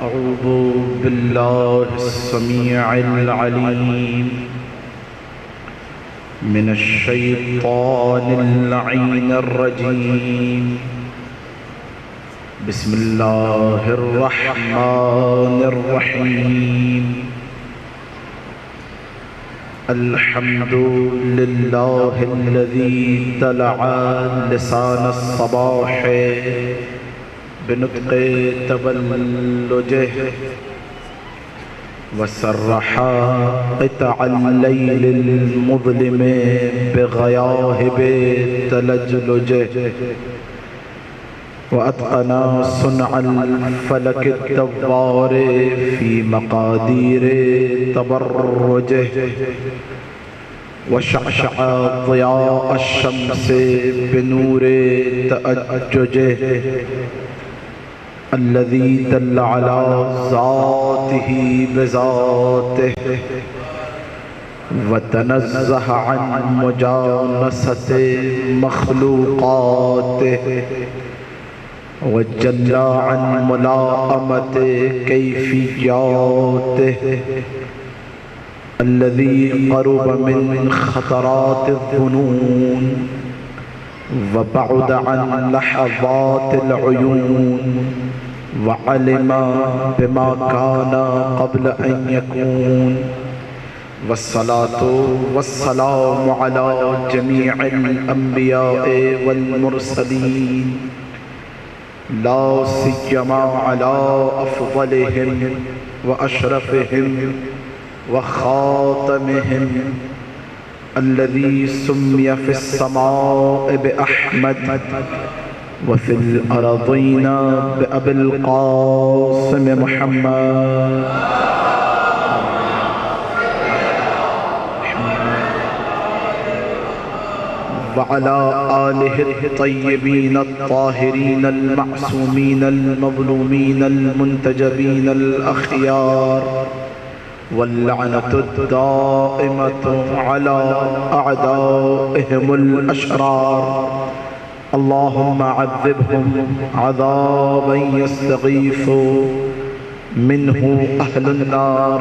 أعوذ بالله السميع العليم من الشيطان اللعين الرجيم. بسم الله الرحمن الرحيم. الحمد لله الذي طلع لسان الصباح بنطق تبلجه وسرح قطع الليل المظلم بغياهب تلجلجه وأتقن صنع الفلك الدوار في مقادير تبرجه وشعشع ضياء الشمس بنور تأججه الذي دل على ذاته بذاته وتنزه عن مجانسة مخلوقاته وجل عن ملاءمة كيفياته الذي قرب من خطرات الظنون وبعد عن لحظات العيون وعلم بما كان قبل أن يكون. والصلاة والسلام على جميع الأنبياء والمرسلين لا سيما على أفضلهم وأشرفهم وخاتمهم الذي سمي في السماء بأحمد وفي الأرضين بأبي القاسم محمد وعلى آله الطيبين الطاهرين المعصومين المظلومين المنتجبين الأخيار واللعنة الدائمة على أعدائهم الأشرار. اللهم عذبهم عذابا يستغيث منه أهل النار.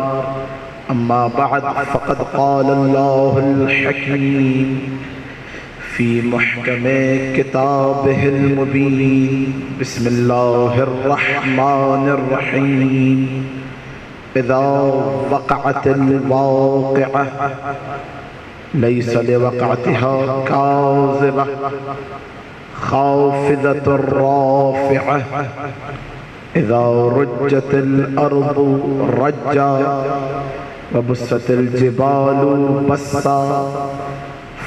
أما بعد فقد قال الله الحكيم في محكم كتابه المبين. بسم الله الرحمن الرحيم. إذا وقعت الواقعة ليس لوقعتها كاذبة خافضة رافعة إذا رجت الأرض رجا وبست الجبال بسا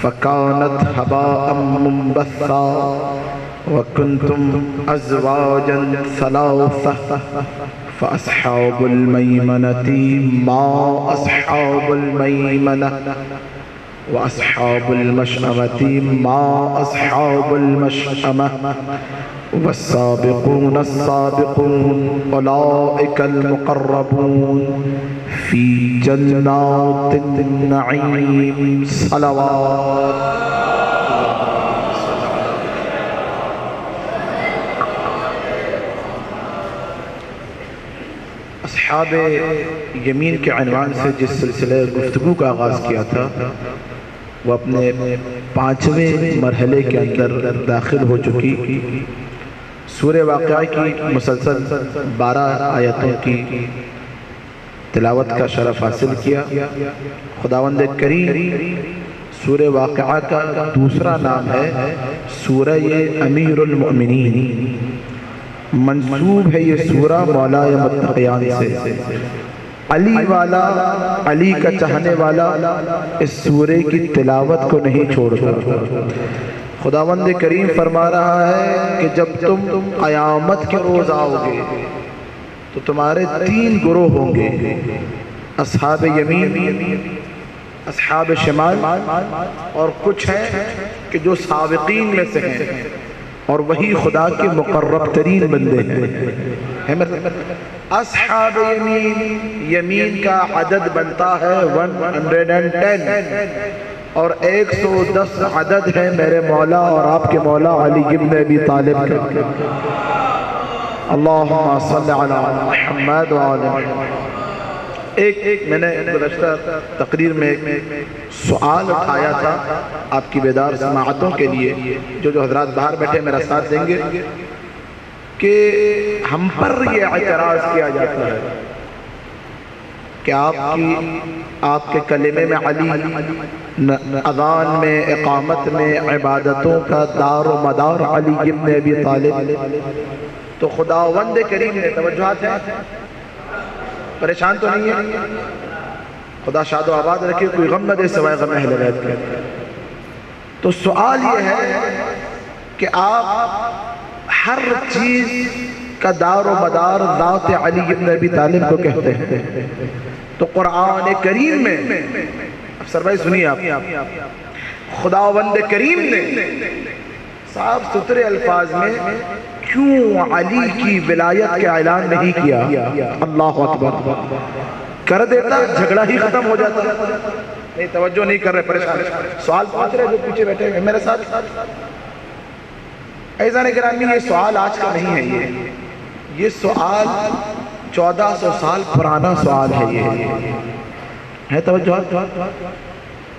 فكانت هباء منبثا وكنتم أزواجا ثلاثة فأصحاب الميمنة ما أصحاب الميمنة وأصحاب المشأمة ما أصحاب المشأمة والسابقون السابقون أولئك المقربون في جنات النعيم. صلوات اصحاب یمین کے عنوان سے جس سلسلے گفتگو کا آغاز کیا تھا وہ اپنے 5ویں مرحلے کے اندر داخل ہو چکی. سورہ واقعہ کی مسلسل 12 آیتوں کی تلاوت کا شرف حاصل کیا. خداوند کریم سورہ واقعہ کا دوسرا نام ہے سورہ امیر المؤمنین. منسوب ہے یہ سورہ مولا متقیان سے. علی والا، علی کا چاہنے والا اس سورے کی تلاوت کو نہیں چھوڑتا. خداوند کریم فرما رہا ہے کہ جب تم قیامت کے روز آؤ گے تو تمہارے 3 گروہ ہوں گے، اصحاب یمین، اصحاب شمال، اور کچھ ہیں کہ جو سابقین میں سے ہیں اور وہی خدا کے مقرب ترین بندے ہیں. اصحاب یمین، یمین کا عدد بنتا ہے 110 اور 110 عدد ہے میرے مولا اور آپ کے مولا علی ابن ابی طالب کا. اللہم صلی علی محمد وعلی ایک میں نے گزشتہ تقریر میں ایک سوال اٹھایا تھا آپ کی بیدار سماعتوں کے لیے، جو حضرات باہر بیٹھے میرا ساتھ دیں گے، کہ ہم پر یہ اعتراض کیا جاتا ہے کہ آپ کے کلمے میں علی، اذان میں، اقامت میں، عبادتوں کا دار و مدار علی ابن ابی طالب، تو خداوند کریم نے توجہات ہیں، پریشان تو نہیں ہے؟ خدا شاد و آباد رکھے، کوئی غم نہ دے سوائے غم اہل بیت کے۔ تو سوال یہ ہے کہ آپ ہر چیز کا دار و مدار ذات علی ابن ابی طالب کو کہتے ہیں، تو قرآن کریم میں، افسر بھائی سنیے آپ، خداوند کریم نے صاف ستھرے الفاظ میں کیوں علی کی ولایت کے اعلان نہیں کیا؟ اللہ اکبر، کر دیتا جھگڑا ہی ختم ہو جاتا۔ نہیں توجہ نہیں کر رہے، پریشان سوال پوچھ رہے جو پیچھے بیٹھے ہیں میرے ساتھ۔ عزیزان گرامی، یہ سوال آج کا نہیں ہے، یہ سوال 1400 سال پرانا سوال ہے۔ یہ ہے توجہ،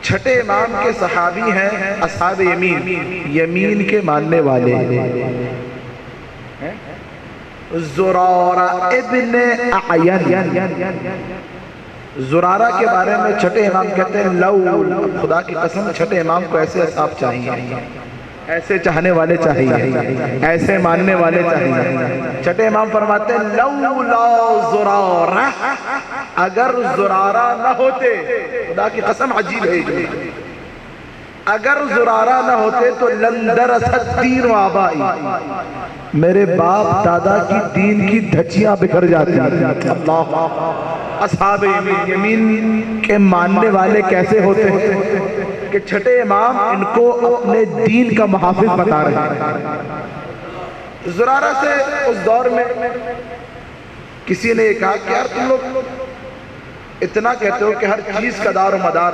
چھٹے امام کے صحابی ہیں اصحاب یمین، یمین کے ماننے والے، زرارہ ابن اعین۔ زرارہ کے بارے میں چھٹے امام کہتے ہیں لو، خدا کی قسم چھٹے امام کو ایسے اصحاب چاہیے، ایسے چاہنے والے چاہیے، ایسے ماننے والے چاہیے۔ چھٹے امام فرماتے ہیں لولا زرارہ، اگر زرارہ نہ ہوتے، خدا کی قسم عجیب ہے، اگر زرارہ نہ ہوتے تو لندرست الدین و آبائی، میرے باپ دادا کی دین کی دھچیاں بکھر جاتی۔ اللہ، اصحاب یمین کے ماننے والے کیسے ہوتے ہیں کہ چھٹے امام ان کو اپنے دین کا محافظ بتا رہے ہیں۔ زرارہ سے اس دور میں کسی نے یہ کہا کہ یار تم لوگ اتنا کہتے ہو کہ ہر چیز کا دار و مدار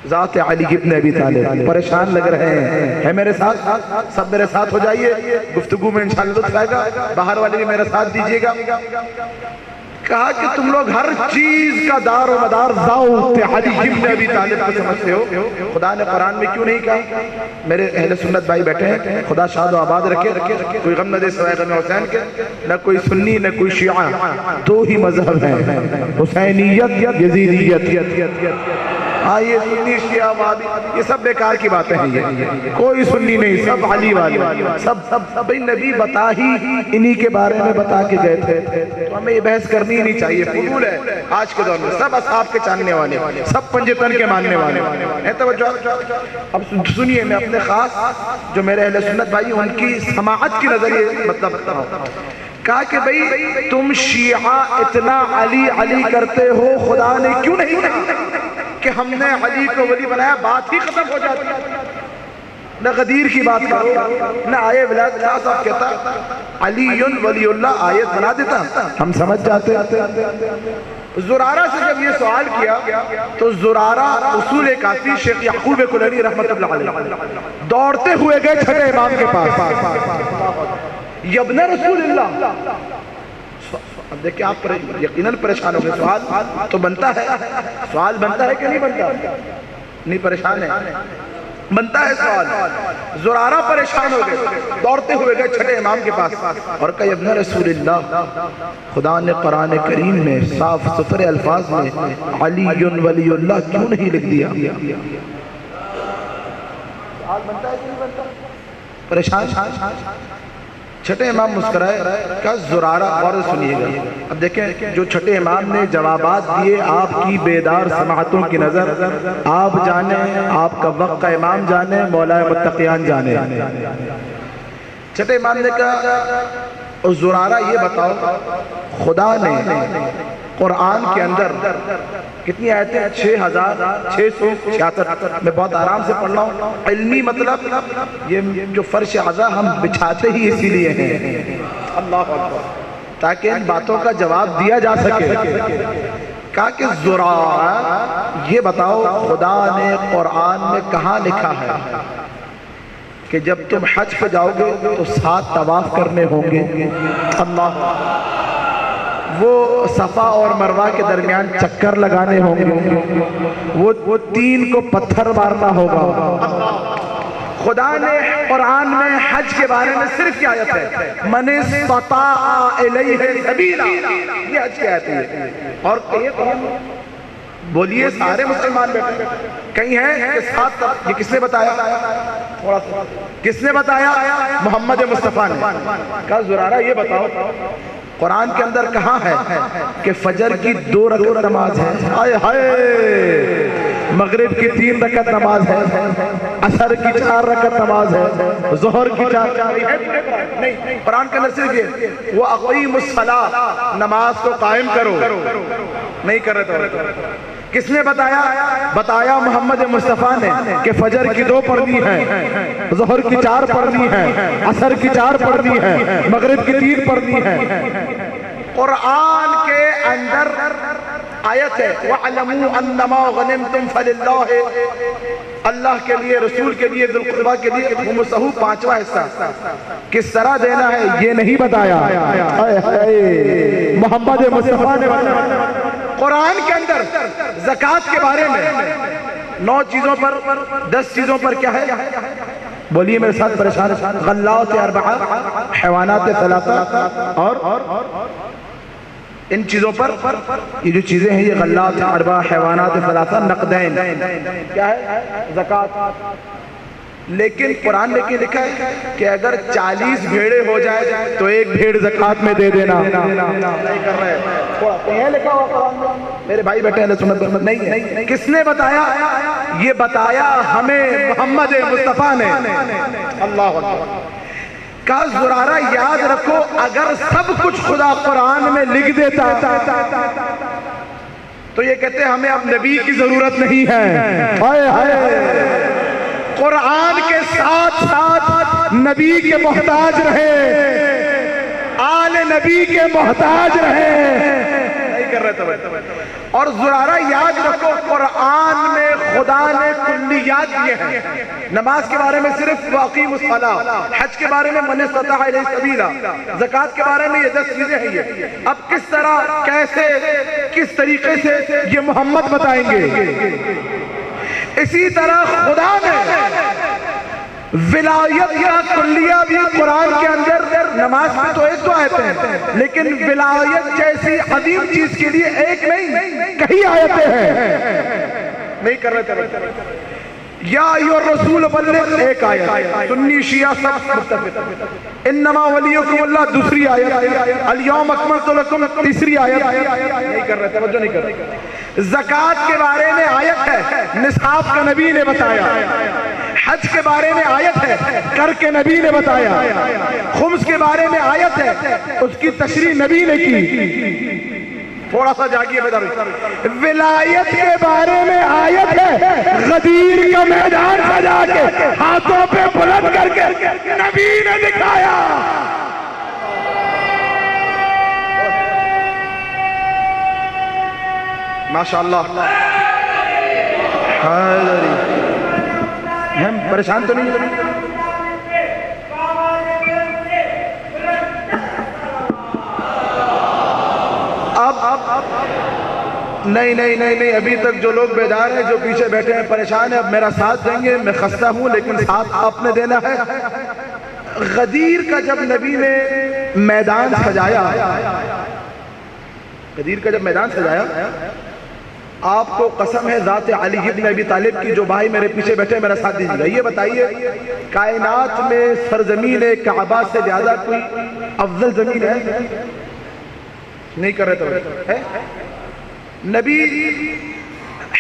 ذات علی ابن ابی طالب، پریشان لگ رہے ہیں، ہے میرے ساتھ؟ سب میرے ساتھ ہو جائیے، گفتگو میں انشاءاللہ لطف آئے گا، باہر والے بھی میرے ساتھ دیجئے گا۔ کہا کہ تم لوگ ہر چیز کا دار و مدار ذات علی ابن ابی طالب کو سمجھتے ہو، خدا نے قرآن میں کیوں نہیں کہا؟ میرے اہل سنت بھائی بیٹھے ہیں، خدا شاد و آباد رکھے، کوئی غم نہ دے سوائے غم حسین کے، نہ کوئی سنی نہ کوئی شیعہ، دو ہی مذہب ہیں، حسینیت یزیدیت۔ آئیے سنی شیعہ وہابی یہ سب بیکار کی باتیں ہیں، یہ کوئی سنی نہیں، سب علی والے، سب بھئی نبی بتا ہی انہی کے بارے میں بتا کے گئے تھے، تو ہمیں یہ بحث کرنی ہی نہیں چاہیے، فضول ہے آج کے دور میں، سب اصحاب کے چاننے والے، سب پنجتن کے ماننے والے ہیں۔ توجہ، اب سنیے، میں اپنے خاص جو میرے اہل سنت بھائی ان کی سماعت کی نظریے مطلب بتا ہوں۔ کہا کہ بھئی تم شیعہ اتنا علی علی کرتے ہو، خدا نے کیوں نہیں کہا کہ ہم نے علی کو ولی بنایا؟ بات ہی ختم ہو جاتی، نہ غدیر کی بات کرو، نہ آئے ولایت خدا صاحب کہتا علی ولی اللہ آیت بنا دیتا، ہم سمجھ جاتے۔ زرارہ سے جب یہ سوال کیا تو زرارہ اصول کافی شیخ یعقوب کلینی رحمت اللہ علیہ دوڑتے ہوئے گئے چھٹے امام کے پاس، یبن رسول اللہ۔ اب دیکھیں آپ یقیناً پریشان ہو گئے، سوال تو بنتا ہے، سوال بنتا ہے کہ نہیں بنتا؟ نہیں پریشان ہے، بنتا ہے سوال۔ زرارہ پریشان ہو گئے، دوڑتے ہوئے گئے چھٹے امام کے پاس اور کہا ابن رسول اللہ، خدا نے قرآن کریم میں صاف ستھرے الفاظ میں علی ولی اللہ کیوں نہیں لکھ دیا؟ سوال بنتا ہے کہ نہیں بنتا؟ پریشان۔ چھٹے امام مسکرائے، کہا زرارہ، اور سنیے گا، اب دیکھیں جو چھٹے امام نے جوابات دیے آپ کی بیدار سماعتوں کی نظر، آپ جانیں، آپ کا وقت کا امام جانیں، مولا متقیان جانیں۔ چھٹے امام نے کہا زرارہ یہ بتاؤ، خدا نے قرآن کے اندر کتنی آیتیں؟ 6666، میں بہت آرام سے پڑھ رہا ہوں، علمی مطلب یہ جو فرش عزا ہم بچھاتے ہی اسی لیے ہیں، اللہ اکبر، تاکہ ان باتوں کا جواب دیا جا سکے۔ کہا کہ زرارہ یہ بتاؤ، خدا نے قرآن میں کہاں لکھا ہے کہ جب تم حج پہ جاؤ گے تو 7 طواف کرنے ہوں گے، اللہ، وہ صفا اور مروہ کے درمیان چکر لگانے ہوں گے، وہ 3 کو پتھر مارنا ہوگا۔ خدا نے قرآن میں حج کے بارے میں صرف کیا آیت ہے، من استطاع الیہ سبیلا، یہ حج کی آیت ہے۔ اور بولیے سارے مسلمان بیٹھے، کہیں ہے کہ 7، یہ کس نے بتایا؟ کس نے بتایا؟ محمد مصطفیٰ نے کہا زرارہ یہ بتاؤ قرآن کے اندر کہاں ہے کہ فجر کی 2 رکعت نماز ہے، ہائے ہائے، مغرب کی 3 رکعت نماز ہے، عصر کی 4 رکعت نماز ہے، ظہر کی 4 نہیں، قرآن کے اندر صرف یہ وَأَقِیمُوا الصَّلَاةَ، نماز کو قائم کرو، نہیں کر رہے تو کس نے بتایا؟ بتایا محمد مصطفیٰ نے کہ فجر کی 2 پڑھنی ہے، ظہر کی 4 پڑھنی ہے، عصر کی 4 پڑھنی ہے، مغرب کی 3 پڑھنی ہے۔ قرآن کے اندر آیت ہے وَعْلَمُوا أَنَّمَا غَنِمْتُمْ فَلِلَّهِ، اللہ کے لیے، رسول کے لیے، ذی القربیٰ کے لیے خمسہ 5واں حصہ کس طرح دینا ہے یہ نہیں بتایا، محمد مصطفیٰ نے بتایا۔ قرآن کے اندر زکوٰۃ کے بارے میں 9 چیزوں پر، 10 چیزوں پر کیا ہے؟ بولیے میرے ساتھ پریشان، غلات 4، حیوانات 3، اور ان چیزوں پر، یہ جو چیزیں ہیں یہ غلات 4، حیوانات 3، نقدین، کیا ہے؟ زکوٰۃ۔ لیکن قرآن نے کیا لکھا ہے کہ اگر 40 بھیڑیں ہو جائے تو 1 بھیڑ زکوٰۃ میں دے دینا، نہیں کر رہے ہیں، یہ لکھا ہوا قرآن میں، میرے بھائی بیٹھے ہیں سنت نہیں ہے۔ کس نے بتایا؟ یہ بتایا ہمیں محمد مصطفیٰ نے، اللہ اکبر۔ کہا زرارہ یاد رکھو اگر سب کچھ خدا قرآن میں لکھ دیتا تو یہ کہتے ہمیں اب نبی کی ضرورت نہیں ہے، ہائے ہائے، قرآن کے ساتھ ساتھ نبی کے محتاج رہے، آل نبی کے محتاج رہے، نہیں کر رہے تو۔ اور زرارہ یاد رکھو قرآن میں خدا نے کلیات دیے ہیں، نماز کے بارے میں صرف وَأَقِیمُوا الصَّلَاةَ، حج کے بارے میں مَنِ اسْتَطَاعَ إِلَیْهِ سَبِیلًا، زکوٰۃ کے بارے میں یہ 10 چیزیں ہیں۔ یہ اب کس طرح، کیسے، کس طریقے سے یہ محمد بتائیں گے۔ اسی طرح خدا نے ولایت کا کلیہ بھی قرآن کے اندر، نماز میں تو 1 آیتیں ہیں لیکن ولایت جیسی عظیم چیز کے لیے 1 نہیں کئی آیتیں ہیں، نہیں کر رہے تھے۔ یا ایھا الرسول بلغ 1 آیت، سنی شیعہ سب متفق، انما ولیکم اللہ 2 آیت، الیوم اکملت لکم 3 آیت، نہیں کر رہے، توجہ نہیں کر رہے۔ زکوٰۃ کے بارے میں آیت ہے، نصاب کا نبی نے بتایا، حج کے بارے میں آیت ہے، کر کے نبی نے بتایا، خمس کے بارے میں آیت ہے، اس کی تشریح نبی نے کی۔ تھوڑا سا جاگیے بیدار، ولایت کے بارے میں آیت ہے، غدیر کا میدان سجا کے ہاتھوں پہ بلند کر کے نبی نے دکھایا۔ ماشاءاللہ، ہم پریشان تو نہیں؟ اب نہیں، ابھی تک جو لوگ بیدار ہیں، جو پیچھے بیٹھے ہیں پریشان ہیں، اب میرا ساتھ دیں گے، میں خستہ ہوں لیکن ساتھ آپ نے دینا ہے۔ غدیر کا جب نبی نے میدان سجایا، غدیر کا جب میدان سجایا، آپ کو قسم ہے ذات علی ابن ابی طالب کی، جو بھائی میرے پیچھے بیٹھے میرا ساتھ دیجیے گا، یہ بتائیے کائنات میں سرزمین کعبہ سے زیادہ کوئی افضل زمین ہے؟ نہیں کر رہے تو ہے۔ نبی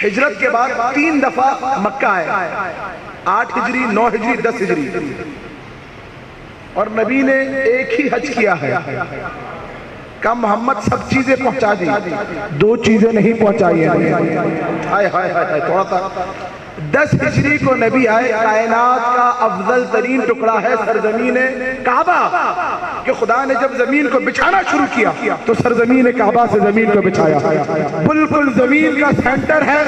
ہجرت کے بعد 3 دفعہ مکہ آئے، 8 ہجری، 9 ہجری، 10 ہجری، اور نبی نے ایک ہی حج کیا ہے۔ کہ محمد سب چیزیں پہنچا دی، 2 چیزیں نہیں پہنچائی ہیں۔ ہائے ہائے ہائے، تھوڑا سا 10 ہجری کو نبی آئے، کائنات کا افضل ترین ٹکڑا ہے سرزمین کعبہ، کہ خدا نے جب زمین کو بچھانا شروع کیا تو سرزمین کعبہ سے زمین کو بچھایا، بالکل زمین کا سینٹر ہے،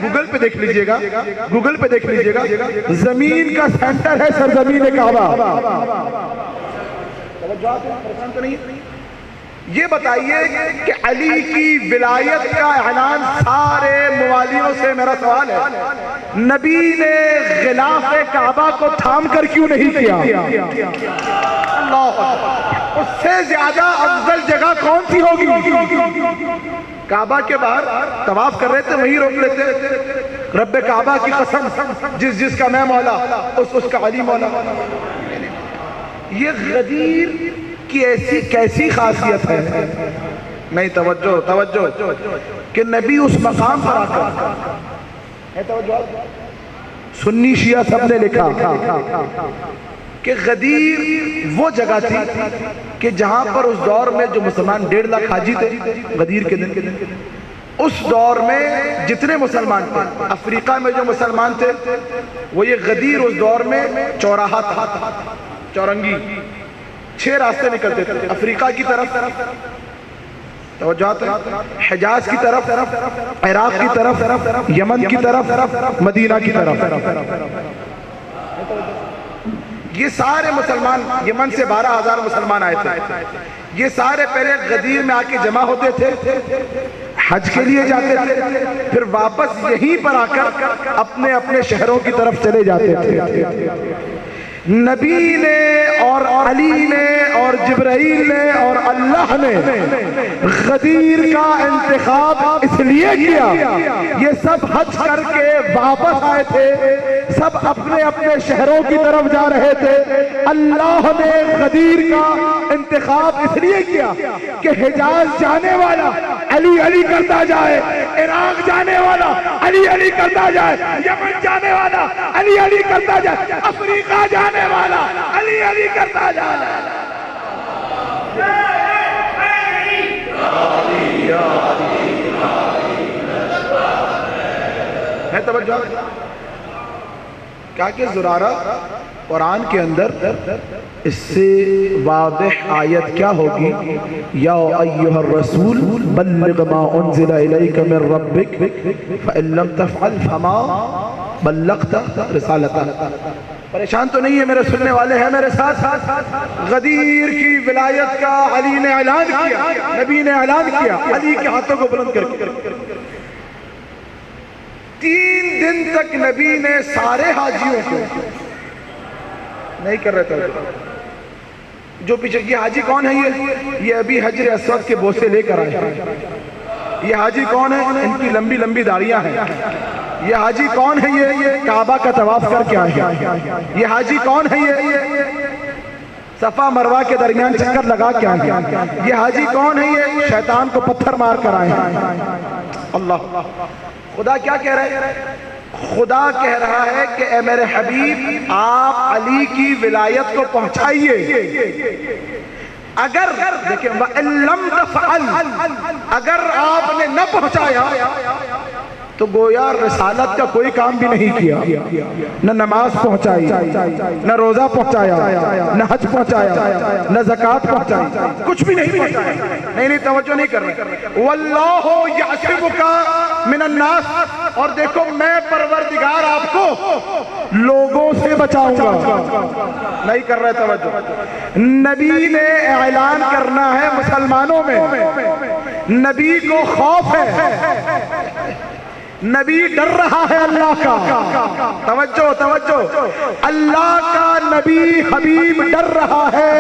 گوگل پہ دیکھ لیجئے گا، گوگل پہ دیکھ لیجئے گا، زمین کا سینٹر ہے سرزمین کعبہ۔ یہ بتائیے کہ علی کی ولایت کا اعلان سارے موالیوں سے میرا سوال ہے، نبی نے غلاف کعبہ کو تھام کر کیوں نہیں کیا؟ اللہ، اس سے زیادہ افضل جگہ کون سی ہوگی؟ کعبہ کے باہر طواف کر رہے تھے، وہیں روک لیتے، رب کعبہ کی قسم، جس کا میں مولا اس کا علی مولا۔ یہ غدیر کی ایسی کیسی خاصیت ہے؟ نہیں، توجہ کہ نبی اس مقام پر آ کر، سنی شیعہ سب نے لکھا کہ غدیر وہ جگہ تھی کہ جہاں پر اس دور میں جو مسلمان 1.5 لاکھ حاجی تھے غدیر کے دن، اس دور میں جتنے مسلمان تھے، افریقہ میں جو مسلمان تھے، وہ یہ غدیر اس دور میں چوراہا تھا، چورنگی، 6 راستے نکلتے تھے، افریقہ کی طرف، توجہات، حجاز کی طرف، عراق کی طرف، یمن کی طرف، مدینہ کی طرف۔ یہ سارے مسلمان، یمن سے 12,000 مسلمان آئے تھے، یہ سارے پہلے غدیر میں آ کے جمع ہوتے تھے، حج کے لیے جاتے تھے، پھر واپس یہیں پر آ کر اپنے اپنے شہروں کی طرف چلے جاتے تھے۔ نبی نے اور علی نے اور جبرائیل نے اور اللہ نے غدیر کا انتخاب اس لیے کیا، یہ سب حج کر کے واپس آئے تھے، سب اپنے اپنے شہروں کی طرف جا رہے تھے، اللہ نے غدیر کا انتخاب اس لیے کیا کہ حجاز جانے والا علی علی کرتا جائے، عراق جانے والا علی علی کرتا جائے، یمن جانے والا علی علی کرتا جائے، افریقہ جانے والا علی علی کرتا جائے۔ ہے توجہ؟ کیا کہ زرارہ قرآن کے اندر اس سے واضح آیت کیا ہوگی؟ یا ایھا الرسول بلغ ما انزل الیک من ربک فإن لم تفعل فما بلغت رسالتہ۔ پریشان تو نہیں ہے میرے سننے والے ہیں میرے ساتھ؟ غدیر کی ولایت کا علی نے اعلان کیا، نبی نے اعلان کیا، علی کے ہاتھوں کو بلند کر کے 3 دن تک نبی نے سارے حاجیوں کو نہیں کر رہے تھے، جو پیچھے یہ حاجی کون ہے؟ یہ ابھی حجر اسود کے بوسے لے کر آئے ہیں۔ یہ حاجی کون ہے؟ ان کی لمبی لمبی داڑیاں ہیں۔ یہ حاجی کون ہے؟ یہ کعبہ کا طواف کر کے آئے ہیں۔ یہ حاجی کون ہے؟ یہ صفا مروہ کے درمیان چکر لگا کے آئے ہیں۔ یہ حاجی کون ہے؟ یہ شیطان کو پتھر مار کر آئے ہیں۔ اللہ، خدا کیا کہہ رہے ہیں؟ خدا کہہ رہا ہے کہ اے میرے حبیب، آپ علی کی ولایت کو پہنچائیے۔ اگر دیکھیں وَإِن لَمْ تَفْعَلْ، اگر آپ نے نہ پہنچایا تو گویا رسالت کا کوئی کام بھی نہیں کیا، نہ نماز پہنچائی، نہ روزہ پہنچایا، نہ حج پہنچایا، نہ زکوٰۃ پہنچائی، کچھ بھی نہیں پہنچایا۔ نہیں توجہ نہیں کر رہے۔ وَاللَّهُ يَعْصِمُكَ مِنَ النَّاسِ، اور دیکھو میں پروردگار آپ کو لوگوں سے بچاؤں گا۔ نہیں کر رہے توجہ۔ نبی نے اعلان کرنا ہے مسلمانوں میں، نبی کو خوف ہے، نبی ڈر رہا ہے اللہ کا۔ توجہ، اللہ کا نبی حبیب ڈر رہا ہے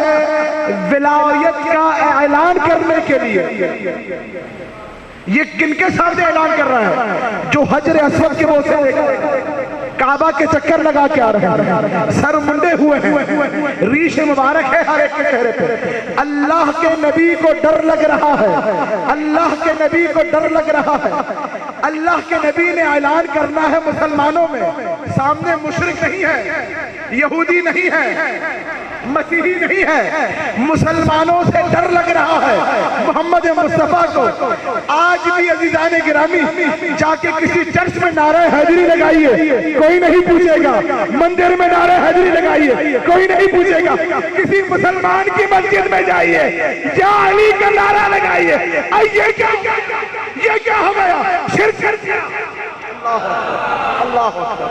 ولایت کا اعلان کرنے کے لیے۔ یہ کن کے سامنے اعلان کر رہا ہے؟ جو حجر اسود کے بوسے لے کر کعبہ کے چکر لگا کے آ رہے ہیں، سر منڈے ہوئے ہیں، ریش مبارک ہے ہر ایک کے چہرے پہ۔ اللہ کے نبی کو ڈر لگ رہا ہے، اللہ کے نبی کو ڈر لگ رہا ہے۔ اللہ کے نبی نے اعلان کرنا ہے مسلمانوں میں، سامنے مشرک نہیں ہے، یہودی نہیں ہے، مسیحی نہیں ہے، مسلمانوں سے ڈر لگ رہا ہے محمد مصطفیٰ کو۔ آج بھی عزیزان گرامی جا کے کسی چرچ میں نعرہ حیدری لگائیے، کوئی نہیں پوچھے گا۔ مندر میں نعرہ حیدری لگائیے، کوئی نہیں پوچھے گا۔ کسی مسلمان کی مسجد میں جائیے، یا علی کا نعرہ لگائیے، یہ کیا ہو گیا؟ شرک کر دیا۔ اللہ اکبر۔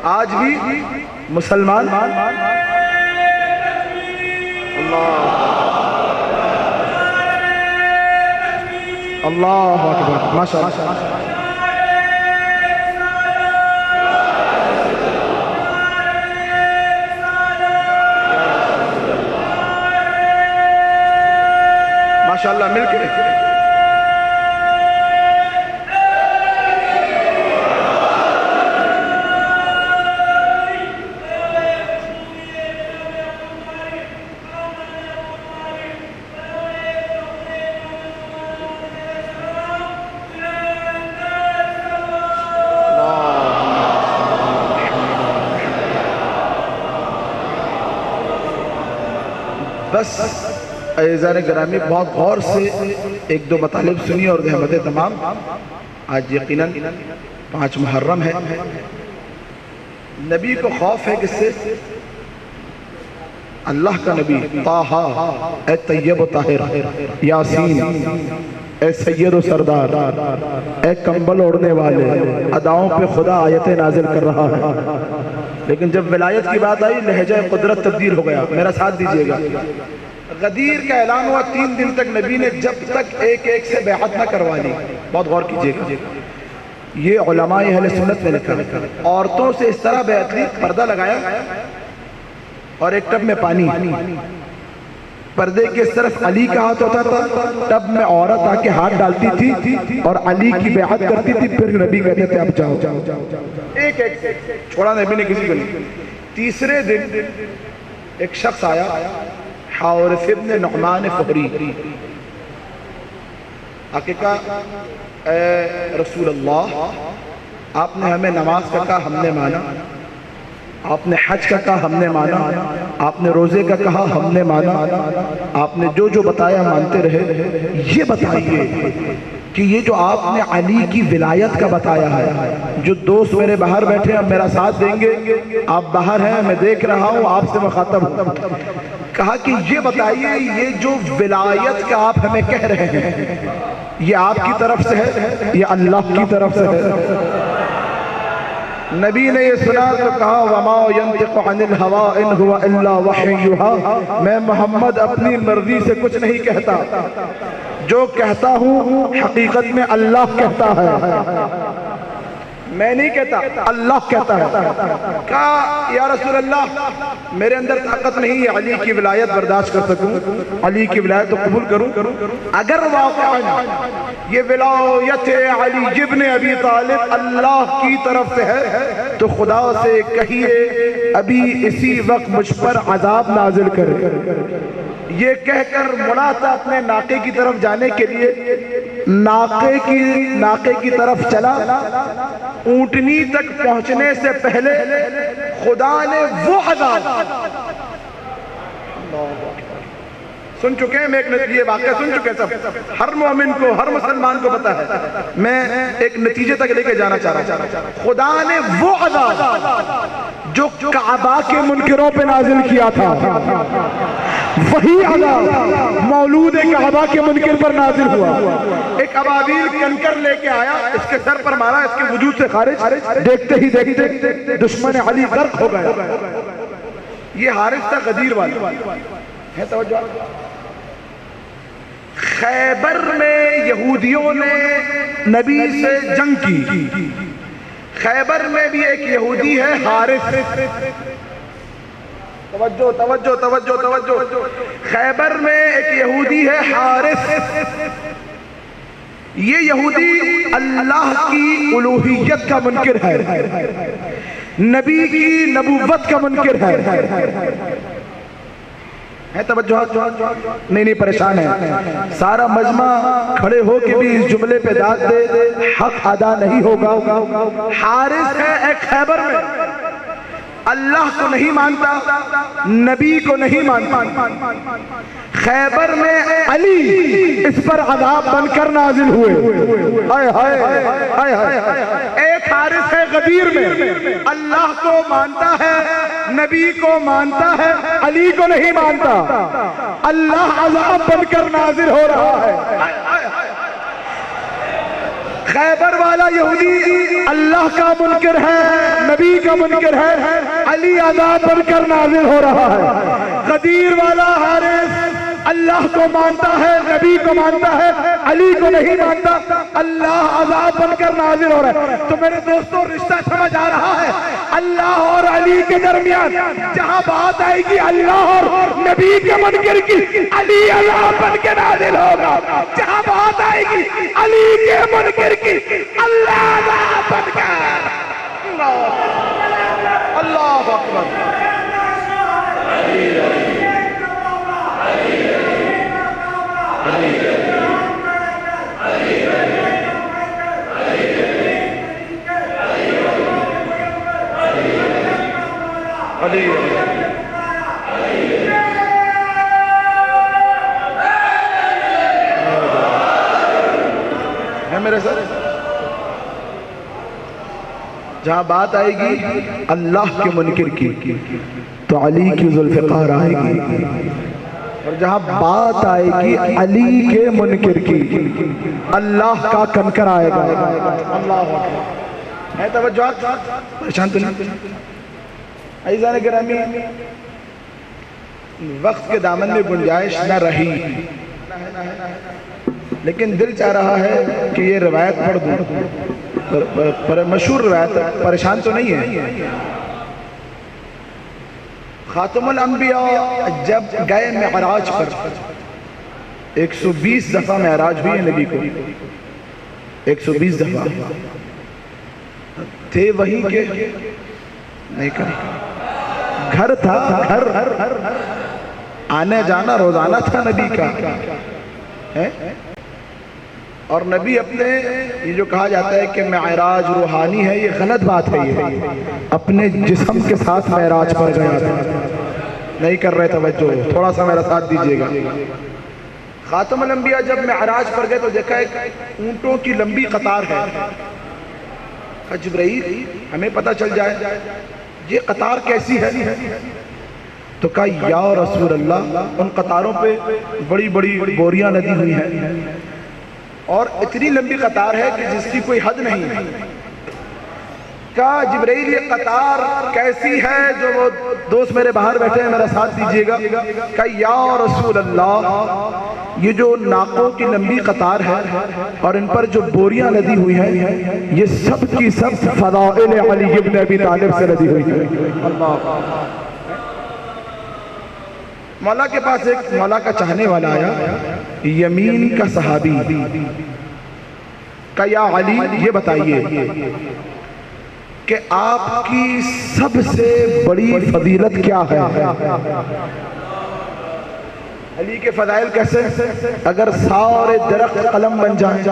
آج بھی مسلمان اللہ اکبر، ماشاء اللہ۔ ماشاءاللہ مل کے بس عزیزان گرامی بہت غور سے ایک دو مطالب سنی اور رحمت تمام۔ آج یقیناً 5 محرم ہے۔ نبی کو خوف ہے کس سے؟ اللہ کا نبی طٰہٰ، اے طیب و طاہر، یاسین، اے سید و سردار، اے کمبل اوڑھنے والے، اداؤں پہ خدا آیتیں نازل کر رہا ہے۔ لیکن جب ولایت کی بات آئی لہجہ قدرت تبدیل ہو گیا۔ میرا ساتھ دیجئے گا۔ غدیر کا اعلان ہوا 3 دن تک نبی نے جب تک ایک ایک سے بیعت نہ کروا لی۔ بہت غور کیجئے گا، یہ علماء اہل سنت نے لکھا۔ عورتوں سے اس طرح بیعت لی، پردہ لگایا اور ایک ٹب میں پانی، پردے کے صرف علی کا ہاتھ ہوتا تھا، ٹب میں عورت آ کے ہاتھ ڈالتی تھی اور علی کی بیعت کرتی تھی، پھر نبی کہتے تھے اب جاؤ۔ ایک ایک چھوڑا نبی نے کسی کو نہیں۔ تیسرے دن ایک شخص آیا، حارث ابن نعمان فہری، آکے کہا اے رسول اللہ، آپ نے ہمیں نماز کا کہا، ہم نے مانا۔ آپ نے حج کا کہا، ہم نے مانا۔ آپ نے روزے کا کہا، ہم نے مانا۔ آپ نے جو جو بتایا مانتے رہے۔ یہ بتائیے کہ یہ جو آپ نے علی کی ولایت کا بتایا ہے، جو دوست میرے باہر بیٹھے ہیں میرا ساتھ دیں گے، آپ باہر ہیں میں دیکھ رہا ہوں، آپ سے مخاطب ہوں۔ کہا کہ یہ بتائیے یہ جو ولایت کا آپ ہمیں کہہ رہے ہیں، یہ آپ کی طرف سے ہے یا اللہ کی طرف سے ہے؟ نبی نے یہ سنا تو کہا وَمَا يَنْتِقُ عَنِ الْهَوَىٰ إِنْ هُوَ إِلَّا وَحْيٌ يُوحَىٰ، میں محمد اپنی مرضی سے کچھ نہیں کہتا، جو کہتا ہوں حقیقت میں اللہ کہتا ہے، میں نہیں کہتا، اللہ کہتا ہے۔ کہا یا رسول اللہ میرے اندر طاقت نہیں ہے علی کی ولایت برداشت کر سکوں، علی کی ولایت تو قبول کروں۔ اگر واقعا یہ ولایت علی ابن ابی طالب اللہ کی طرف سے ہے تو خدا سے کہیے ابھی اسی وقت مجھ پر عذاب نازل کرے۔ یہ کہہ کر ملا تھا اپنے ناقے کی طرف جانے کے لیے، ناقے کی طرف چلا، اونٹنی تک پہنچنے سے پہلے خدا نے وہ عذاب سن چکے ہیں، میں یہ واقعہ سن چکے ہیں سب، ہر مومن کو ہر مسلمان کو پتا ہے، میں ایک نتیجے تک لے کے جانا چاہ رہا ہوں۔ خدا نے وہ عذاب جو کعبہ کے منکروں پہ نازل کیا تھا، وہی عذاب مولود کعبہ کے منکر پر نازل ہوا۔ ایک ابابیل کنکر لے کے آیا، اس کے سر پر مارا، اس کے وجود سے خارج، دیکھتے ہی دیکھتے دشمن علی غرق ہو گیا۔ یہ حارث تھا غدیر والا ہے۔ توجہ، خیبر میں یہودیوں نے نبی سے جنگ کی۔ خیبر میں بھی ایک یہودی ہے حارث، توجہ توجہ توجہ توجہ، خیبر میں ایک یہودی ہے حارث۔ یہ یہودی اللہ کی الوہیت کا منکر ہے، نبی کی نبوت کا منکر ہے۔ توجہ نہیں پریشان ہے، سارا مجمع کھڑے ہو کے بھی اس جملے پہ داد دے، حق ادا نہیں ہوگا۔ حارث ہے ایک خیبر میں، اللہ کو نہیں مانتا، نبی کو نہیں مانتا۔ خیبر میں علی اس پر عذاب بن کر نازل ہوئے۔ ایک حارث ہے غدیر میں، اللہ کو مانتا ہے، نبی کو مانتا ہے، علی کو نہیں مانتا، اللہ عذاب بن کر نازل ہو رہا ہے۔ خیبر والا یہودی اللہ کا منکر ہے، نبی کا منکر ہے، علی عذاب بن کر نازل ہو رہا ہے۔ غدیر والا حارث اللہ کو مانتا ہے، نبی کو مانتا ہے، علی کو نہیں مانتا، اللہ عذاب بن کر نازل ہو رہا ہے۔ تو میرے دوستوں رشتہ سمجھ آ رہا ہے، اللہ اور علی کے درمیان جہاں بات آئے گی اللہ اور نبی کے منکر کی، علی عذاب بن کے نازل ہوگا۔ جہاں بات آئے گی علی کے منکر کی، اللہ عذاب بن کر۔ اللہ اکبر۔ ہے میرے ساتھ؟ جہاں بات آئے گی اللہ کے منکر کی تو علی کی ذوالفقار آئے گی، اور جہاں بات آئے گی علی کے منکر کی اللہ کا کنکر آئے گا۔ اللہ ہے توجہ، پریشان تو نہیں؟ عزیزان گرامی، وقت کے دامن میں گنجائش نہ رہی، لیکن دل چاہ رہا ہے کہ یہ روایت پڑھ دوں، مشہور روایت، پریشان تو نہیں ہے۔ خاتم الانبیاء جب گئے معراج پر، 120 دفعہ معراج ہوئی ہے نبی کو، 120 دفعہ تھے وہی کے نہیں کرے، گھر تھا، گھر آنے جانا روزانہ تھا نبی کا، اور نبی اپنے یہ جو کہا جاتا ہے کہ معراج روحانی ہے، یہ غلط بات ہے، یہ اپنے جسم کے ساتھ معراج پر گیا تھا۔ نہیں کر رہے توجہ، تھوڑا سا میرا ساتھ دیجئے گا۔ خاتم الانبیاء جب معراج پر گئے تو دیکھا ایک اونٹوں کی لمبی قطار ہے۔ جبرائیل ہمیں پتہ چل جائے یہ قطار کیسی ہے، تو کہا یا رسول اللہ، ان قطاروں پہ بڑی بڑی بوریاں لدی ہوئی ہیں، اور اتنی لمبی قطار ہے کہ جس کی کوئی حد نہیں ہے۔ کہا جبرائیل یہ قطار کیسی ہے؟ جو وہ دوست میرے باہر بیٹھے ہیں میرا ساتھ دیجئے گا۔ کہا یا رسول اللہ، یہ جو ناقوں کی لمبی قطار ہے اور ان پر جو بوریاں لدی ہوئی ہیں، یہ سب کی سب فضائل علی ابن ابی طالب سے لدی ہوئی ہیں۔ مولا کے پاس ایک مولا کا چاہنے والا آیا، یمین کا صحابی، کہا یا علی یہ بتائیے کہ آپ کی سب سے بڑی فضیلت کیا ہے؟ علی کے فضائل کیسے؟ اگر سارے درخت قلم بن جائیں،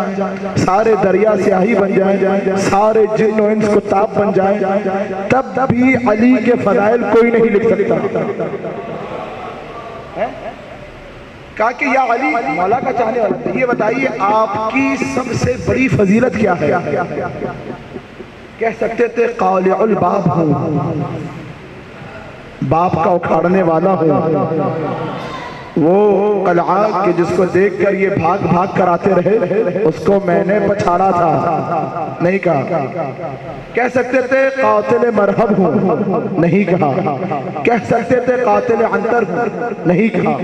سارے دریا سیاہی بن جائیں، سارے جن و انس کتاب بن جائیں، تب بھی علی کے فضائل کوئی نہیں لکھ سکتا۔ کہا کہ یا علی، مولا کا چاہنے والا، یہ بتائیے آپ کی سب سے بڑی فضیلت کیا ہے؟ کہہ سکتے تھے قالع الباب ہوں، باپ کا اکھاڑنے والا ہوں، وہ قلعہ کہ جس کو دیکھ کر یہ بھاگ بھاگ کر آتے رہے، اس کو میں نے پچھاڑا تھا، نہیں کہا۔ کہہ سکتے تھے قاتل مرحب ہوں، نہیں کہا۔ کہہ سکتے تھے قاتل عنتر ہوں، نہیں کہا۔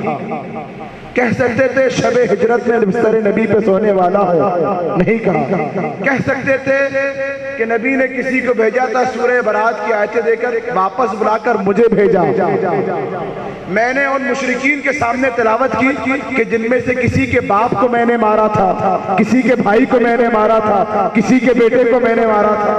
کہہ سکتے تھے شب ہجرت میں بستر نبی پہ سونے والا ہو، نہیں کہا۔ کہہ سکتے تھے کہ نبی نے کسی کو بھیجا تھا سورہ برات کی آیتیں دے کر، واپس بلا کر مجھے بھیجا، میں نے ان مشرکین کے سامنے تلاوت کی کہ جن میں سے کسی کے باپ کو میں نے مارا تھا، کسی کے بھائی کو میں نے مارا تھا، کسی کے بیٹے کو میں نے مارا تھا،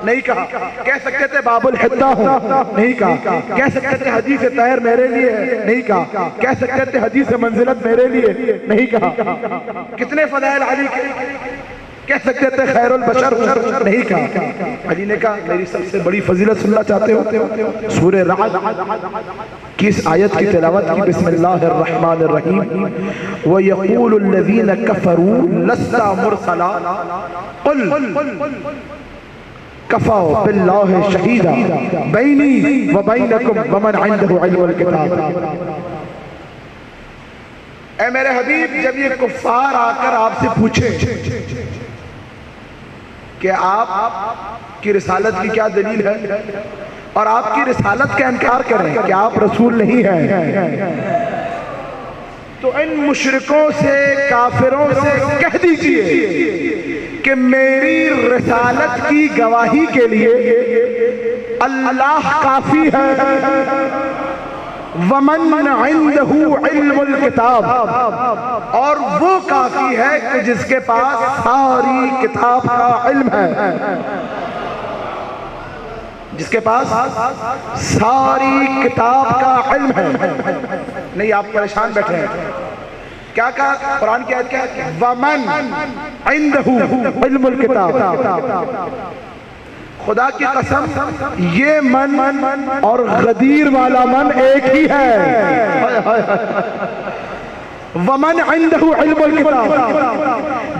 نہیں کہا۔ کہہ سکتے تھے باب الحدہ ہوں، نہیں کہا۔ کہہ سکتے تھے حدیث طاہر میرے لیے ہے، نہیں کہا۔ کہہ سکتے تھے حدیث منزلت میرے لیے، نہیں کہا۔ کتنے فضائل علی کے! کہہ سکتے تھے خیر البشر، نہیں کہا۔ علی نے کہا میری سب سے بڑی فضیلت سننا چاہتے ہو؟ سورہ رعد کی اس آیت کی تلاوت کی، بسم اللہ الرحمن الرحیم۔ وَيَقُولُ الَّذِينَ كَفَرُوا لَسْتَ مُرْسَلًا قُلْ كَفَىٰ بِاللَّهِ شَهِيدًا بَيْنِي وَبَيْنَكُمْ وَمَنْ عِندَهُ عِلْمُ الْكِتَابِ۔ اے میرے حبیب، جب یہ کفار آ کر آپ سے پوچھیں کہ آپ کی رسالت کی کیا دلیل ہے اور آپ کی رسالت کا انکار کریں کہ آپ رسول نہیں ہیں، تو ان مشرکوں سے، کافروں سے کہہ دیجئے کہ میری رسالت کی گواہی کے لیے اللہ کافی ہے، وَمَنْ عِنْدَهُ عِلْمُ الْكِتَابِ، اور وہ کافی ہے کہ جس کے پاس ساری کتاب کا علم ہے، جس کے پاس ساری کتاب کا علم ہے۔ نہیں آپ پریشان بیٹھے ہیں، کیا کہا قرآن کی آیت کیا ہے؟ وَمَنْ عِنْدَهُ عِلْمُ الْكِتَابِ۔ خدا کی قسم یہ من اور غدیر والا من ایک ہی ہے۔ وَمَنْ عِنْدَهُ عِلْمُ الْكِتَابِ،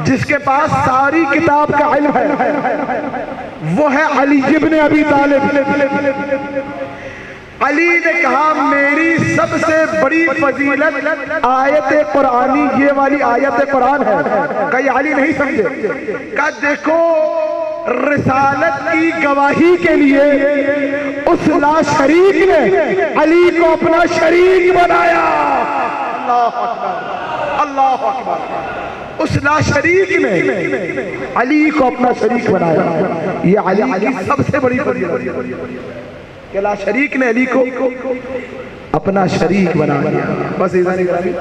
جس کے پاس ساری کتاب کا علم ہے وہ ہے علی ابن ابی طالب۔ علی نے کہا میری سب سے بڑی فضیلت آیت قرآنی یہ والی آیت قرآن ہے۔ کئی علی نہیں سمجھے، کہا دیکھو رسالت کی گواہی کے لیے اس لا شریک نے علی کو اپنا شریک بنایا۔ اللہ اکبر، اللہ اکبر، اس لا شریک نے علی کو اپنا شریک بنایا۔ یہ علی کی سب سے بڑی فضیلت کہ لا شریک نے علی کو اپنا شریک بنا لیا۔ بس ایسا نہیں کرانی،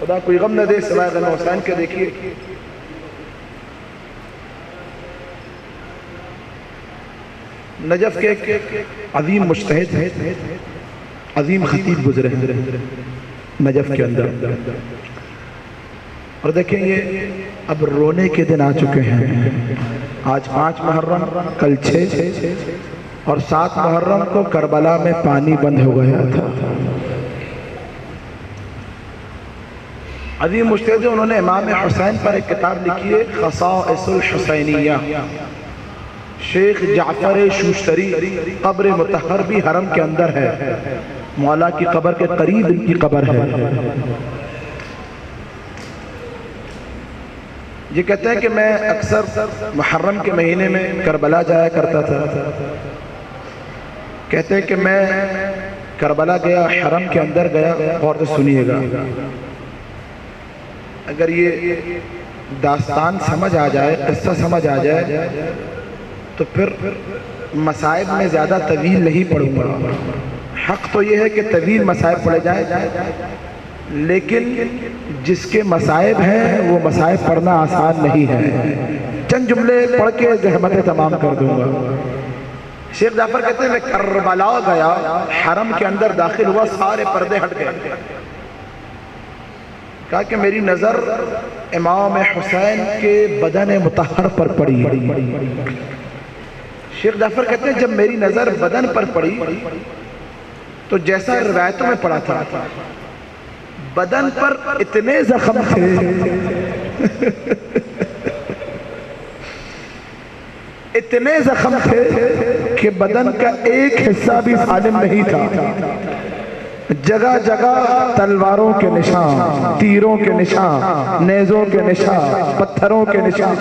خدا کوئی غم نہ دے سوائے غم حسین کے۔ دیکھیے نجف کے ایک عظیم مجتہد ہے، عظیم خطیب گزرے ہیں نجف کے اندر، اور دیکھیں یہ اب رونے کے دن آ چکے ہیں۔ آج 5 محرم، کل 6 اور 7 محرم کو کربلا میں پانی بند ہو گیا تھا۔ عظیم مجتہد، انہوں نے امام حسین پر ایک کتاب لکھی ہے خصائص الحسینیہ۔ شیخ جعفر شوشتری، قبر مطہر بھی حرم کے اندر ہے، مولا کی قبر کے قریب ان کی قبر ہے۔ یہ کہتے ہیں کہ میں اکثر محرم کے مہینے میں کربلا جایا کرتا تھا۔ کہتے ہیں کہ میں کربلا گیا، حرم کے اندر گیا، غور سے سنیے گا، اگر یہ داستان سمجھ آ جائے، قصہ سمجھ آ جائے تو پھر مصائب میں زیادہ طویل نہیں پڑھوں گا۔ حق تو یہ ہے کہ طویل مصائب پڑھے جائیں، لیکن جس کے مصائب ہیں وہ مصائب پڑھنا آسان نہیں ہے۔ چند جملے پڑھ کے زحمتیں تمام کر دوں گا۔ شیخ جعفر کہتے ہیں میں کربلا گیا، حرم کے اندر داخل ہوا، سارے پردے ہٹ گئے۔ کہا کہ میری نظر امام حسین کے بدن مطہر پر پڑی۔ شیخ جعفر کہتے ہیں جب میری نظر بدن پر پڑی تو جیسا روایتوں میں پڑا تھا، بدن پر اتنے زخم تھے اتنے زخم تھے کہ بدن کا ایک حصہ بھی سالم نہیں تھا۔ جگہ جگہ تلواروں کے نشان، تیروں کے نشان، نیزوں کے نشان، پتھروں کے نشان۔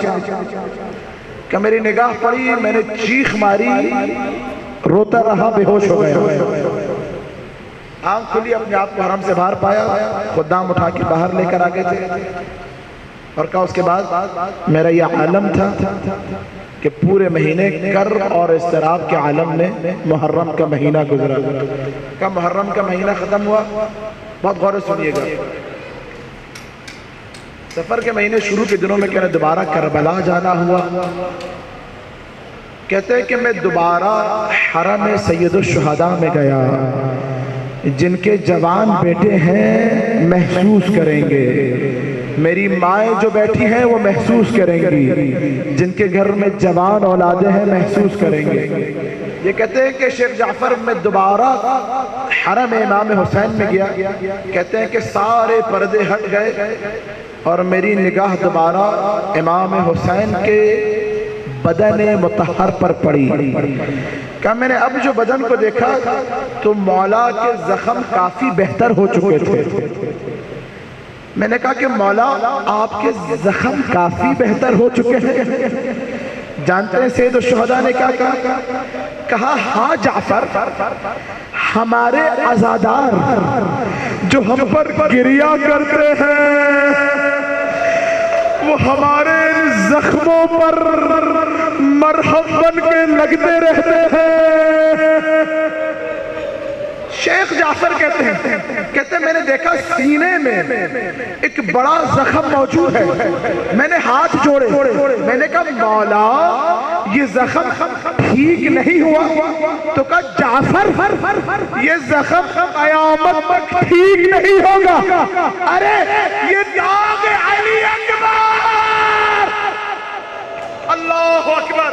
کہ میری نگاہ پڑی، میں نے چیخ ماری، روتا رہا، بے ہوش ہو گیا۔ آنکھ کھلی، اپنے آپ کو حرم سے باہر پایا، خدام اٹھا کے باہر لے کر آگے تھے، اور کہا اس کے بعد میرا یہ عالم تھا کہ پورے مہینے کرب اور اضطراب کے عالم میں محرم کا مہینہ گزرا۔ کہ محرم کا مہینہ ختم ہوا، بہت غور سے سنیے گا، سفر کے مہینے شروع کے دنوں میں کہ دوبارہ کربلا جانا ہوا۔ کہتے ہیں کہ میں دوبارہ حرم سید الشہداء میں گیا، جن کے جوان بیٹے ہیں محسوس کریں گے میری مائیں جو بیٹھی ہیں وہ محسوس کریں گی، جن کے گھر میں جوان اولادیں ہیں محسوس کریں گے۔ یہ کہتے ہیں کہ شیخ جعفر میں دوبارہ حرم امام حسین میں گیا، کہتے ہیں کہ سارے پردے ہٹ گئے اور میری نگاہ دوبارہ امام حسین کے بدن مطہر پر پڑی۔ کہا میں نے اب جو بدن کو دیکھا تو مولا کے زخم کافی بہتر ہو چکے تھے۔ میں نے کہا کہ مولا آپ کے زخم کافی بہتر ہو چکے ہیں۔ جانتے ہیں سید الشہداء نے کیا کہا؟ کہا ہاں جعفر، ہمارے عزادار جو ہم پر گریا کرتے ہیں وہ ہمارے زخموں پر مرہم بن کے لگتے رہتے ہیں۔ شیخ جعفر کہتے ہیں میں نے دیکھا سینے میں ایک بڑا زخم موجود ہے، میں نے ہاتھ جوڑے، میں نے کہا مولا یہ زخم ٹھیک نہیں ہوا، تو کہا جعفر یہ زخم قیامت تک ٹھیک نہیں ہوگا۔ ارے یہ داغ علی اکبر، اللہ اکبر،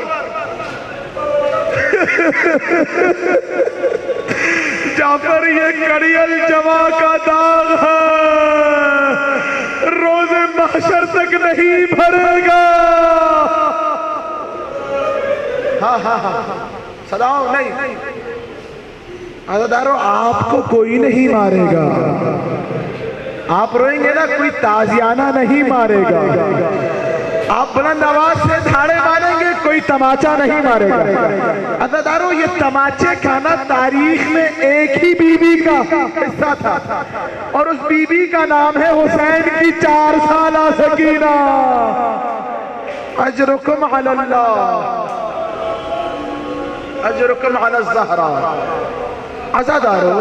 جعفر یہ کڑی الجما کا داغ ہے، روز محشر تک نہیں بھرے گا۔ ہاں سلام نہیں، عزادارو آپ کو کوئی نہیں مارے گا، آپ روئیں گے نا کوئی تازیانہ نہیں مارے گا، آپ بلند آواز سے دھاڑے ماریں گے کوئی تماچا نہیں مارے گا۔ عزادارو یہ تماچے کا نا تاریخ میں ایک ہی بی بی کا حصہ تھا اور اس بی بی کا نام ہے حسین کی 4 سالہ سکینہ۔ اجرکم علی اللہ، اجرکم علی الزہرا۔ عزادارو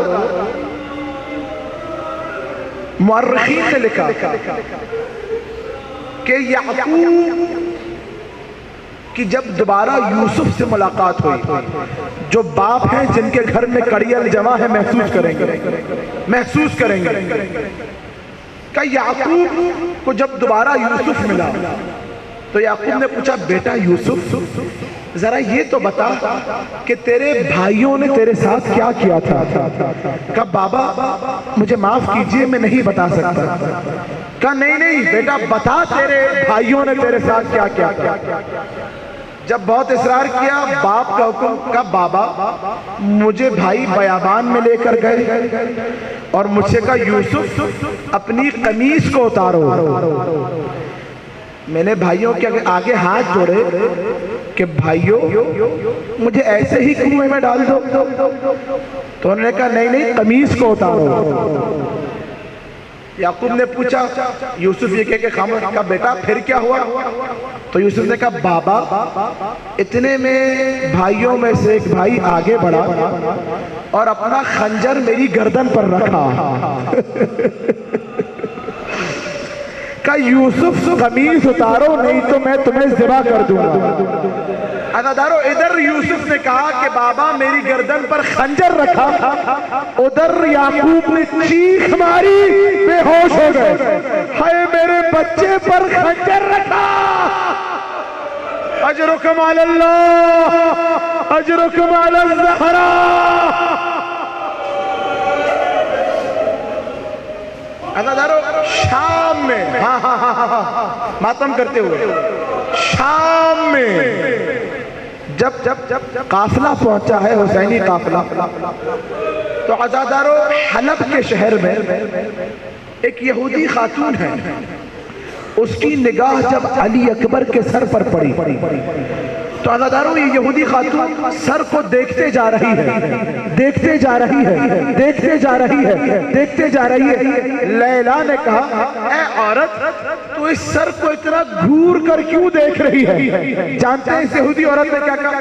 مورخین نے لکھا کہ یعقوب کی جب دوبارہ یوسف سے ملاقات ہوئی، جو باپ ہیں جن کے گھر میں کڑی الجما ہے محسوس کریں گے کہ یعقوب کو جب دوبارہ یوسف ملا تو یعقوب نے پوچھا بیٹا یوسف ذرا یہ تو بتا کہ تیرے بھائیوں نے تیرے ساتھ کیا کیا تھا؟ کہا بابا مجھے معاف کیجئے میں نہیں بتا سکتا۔ کہا نہیں بیٹا بتا تیرے بھائیوں نے تیرے ساتھ کیا کیا تھا۔ جب بہت اصرار کیا باپ کا حکم، کہا بابا مجھے بھائی بیابان میں لے کر گئے اور مجھ سے کہا یوسف اپنی قمیص کو اتارو۔ میں نے بھائیوں کے آگے ہاتھ جوڑے کہ بھائیوں مجھے ایسے ہی کنویں میں ڈال دو، تو انہوں نے کہا نہیں قمیص کو اتارو۔ یعقوب نے پوچھا یوسف یہ کہ خاموش، کہا بیٹا پھر کیا ہوا؟ تو یوسف نے کہا بابا اتنے میں بھائیوں میں سے ایک بھائی آگے بڑھا اور اپنا خنجر میری گردن پر رکھا۔ کہا یوسف قمیص اتارو نہیں تو میں تمہیں ذبح کر دوں گا۔ عزادارو ادھر یوسف نے کہا کہ بابا میری گردن پر خنجر رکھا، ادھر یعقوب نے چیخ ماری بے ہوش ہو گئے، ہائے میرے بچے پر خنجر رکھا۔ اجرکم علی اللہ، اجرکم علی الزہرا۔ عزادارو شام میں ماتم کرتے ہوئے شام میں جب قافلہ پہنچا ہے حسینی قافلہ، تو عزادارو حلب کے شہر میں ایک یہودی خاتون ہے، اس کی نگاہ جب علی اکبر کے سر پر پڑی تو عزادارو یہ یہودی خاتون سر کو دیکھتے جا رہی ہے، دیکھتے جا رہی ہے، دیکھتے جا رہی ہے، دیکھتے جا رہی ہے۔ لیلا نے کہا اے عورت تو اس سر کو اتنا گھور کر کیوں دیکھ رہی ہے؟ جانتے ہیں اس یہودی عورت نے کیا کہا؟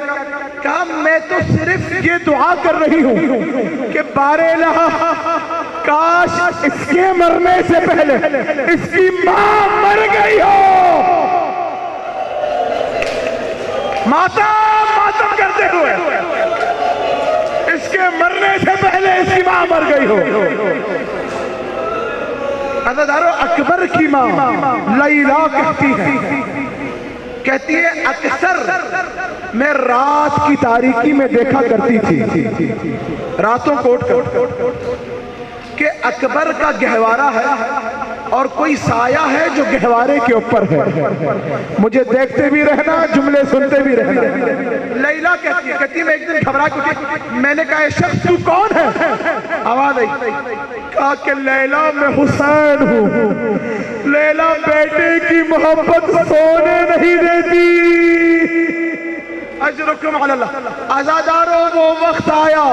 کہا میں تو صرف یہ دعا کر رہی ہوں کہ بار الہ کاش اس کے مرنے سے پہلے اس کی ماں مر گئی ہو۔ ماتم کرتے ہوئے اس کے مرنے سے پہلے اس کی ماں مر گئی ہو۔ عزادارو اکبر کی ماں لیلا کہتی ہے، کہتی ہے اکثر میں رات کی تاریکی میں دیکھا کرتی تھی، راتوں کوٹ کہ اکبر کا گہوارہ ہے اور کوئی سایہ ہے جو گہوارے کے اوپر ہے، مجھے دیکھتے بھی رہنا، جملے سنتے بھی رہنا۔ لیلا کہتی ہے میں ایک دن گھبرا کے اٹھی، میں نے کہا اے شخص تو کون ہے؟ آواز آئی، کہا کہ لیلا میں حسین ہوں، لیلا بیٹے کی محبت سونے نہیں دیتی۔ اجرکم علی اللہ۔ آزادارو وہ وقت آیا،